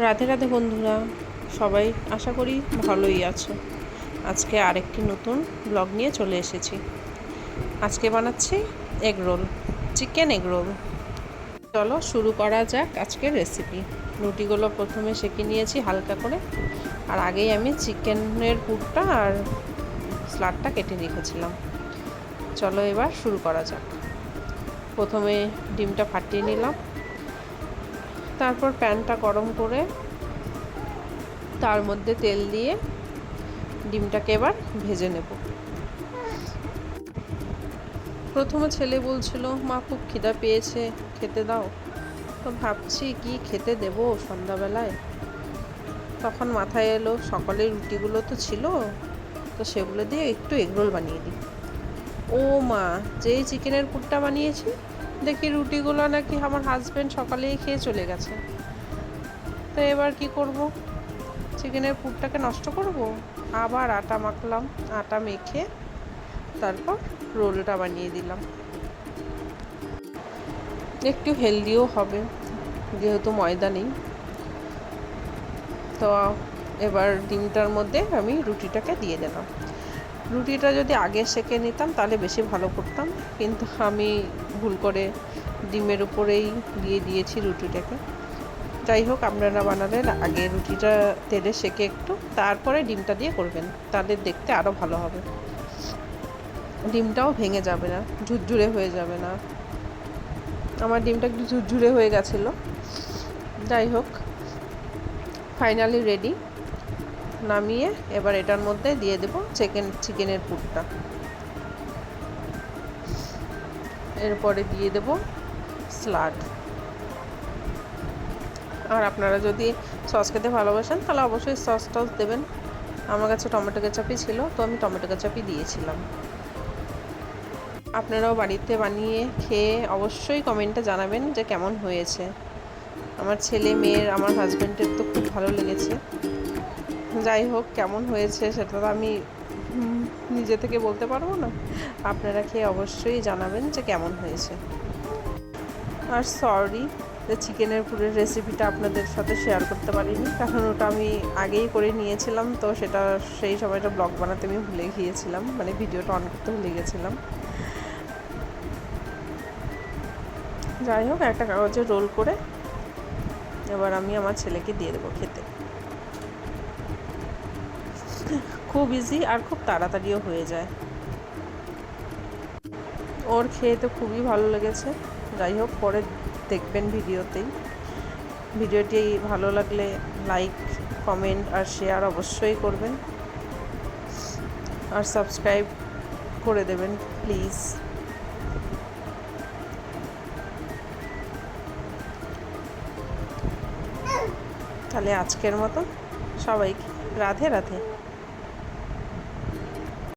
রাধে রাধে বন্ধুরা, সবাই আশা করি ভালোই আছো। আজকে আরেকটি নতুন ব্লগ নিয়ে চলে এসেছি। আজকে বানাচ্ছি egg roll, chicken egg roll. চলো শুরু করা যাক আজকের রেসিপি। রুটিগুলো প্রথমে সেঁকে নিয়েছি হালকা করে, আর আগেই আমি চিকেনের পুরটা আর স্লাডটা কেটে রেখেছিলাম। চলো এবার শুরু করা যাক। প্রথমে ডিমটা ফাটিয়ে নিলাম, তারপর প্যানটা গরম করে তার মধ্যে তেল দিয়ে ডিমটাকে এবার ভেজে নেব। প্রথমে ছেলে বলছিল, মা খুব খিদা পেয়েছে, খেতে দাও। তো ভাবছি কি খেতে দেব সন্ধ্যাবেলায়। তখন মাথায় এলো সকালের রুটিগুলো তো ছিল, তো সেগুলো দিয়ে একটু এগরোল বানিয়ে দিই। ও মা, যেই চিকেনের পুরটা বানিয়েছি দেখি রুটিগুলো নাকি আমার হাজব্যান্ড সকালেই খেয়ে চলে গেছে। তো এবার কি করব? চিকেনের পুরটাকে নষ্ট করব? আবার আটা মাখলাম, আটা মেখে তারপর রোলটা বানিয়ে দিলাম। একটু হেলদিও হবে যেহেতু ময়দা নেই। তো এবার ডিমটার মধ্যে আমি রুটিটাকে দিয়ে দিলাম। রুটিটা যদি আগে সেঁকে নিতাম তাহলে বেশি ভালো করতাম, কিন্তু আমি ভুল করে ডিমের উপরেই দিয়ে দিয়েছি রুটিটাকে। যাই হোক, আপনারা বানালে আগে রুটিটা তেলে সেঁকে একটু তারপরে ডিমটা দিয়ে করবেন, তাহলে দেখতে আরও ভালো হবে। ডিমটাও ভেঙে যাবে না, ঝুরঝুরে হয়ে যাবে না। আমার ডিমটা একটু ঝুরঝুরে হয়ে গেছিলো। যাই হোক, ফাইনালি রেডি। নামিয়ে এবার এটার মধ্যে দিয়ে দেব চিকেনের পুরটা। এরপরে দিয়ে দেব স্লাড। আর আপনারা যদি সস খেতে ভালোবাসেন তাহলে অবশ্যই সস টস দেবেন। আমার কাছে টমেটো কেচাপই ছিল, তো আমি টমেটো কেচাপই দিয়েছিলাম। আপনারাও বাড়িতে বানিয়ে খেয়ে অবশ্যই কমেন্টে জানাবেন যে কেমন হয়েছে। আমার ছেলে মেয়ের, আমার হাজব্যান্ডের তো খুব ভালো লেগেছে। যাই হোক, কেমন হয়েছে সেটা তো আমি নিজে থেকে বলতে পারবো না। আপনারা খেয়ে অবশ্যই জানাবেন যে কেমন হয়েছে। আর সরি যে চিকেনের পুরের রেসিপিটা আপনাদের সাথে শেয়ার করতে পারিনি, কারণ ওটা আমি আগেই করে নিয়েছিলাম, তো সেটা সেই সময়টা ব্লগ বানাতে আমি ভুলে গিয়েছিলাম, মানে ভিডিওটা অন করতে ভুলে গেছিলাম। যাই হোক, একটা কাগজে রোল করে এবার আমি আমার ছেলেকে দিয়ে দেবো খেতে। খুব ইজি আর খুব তাড়াতাড়িও হয়ে যায়। ওর খেয়ে তো খুবই ভালো লেগেছে। যাই হোক, পরে দেখবেন ভিডিওতেই। ভিডিওটি ভালো লাগলে লাইক, কমেন্ট আর শেয়ার অবশ্যই করবেন, আর সাবস্ক্রাইব করে দেবেন প্লিজ। তাহলে আজকের মতো সবাইকে রাধে রাধে।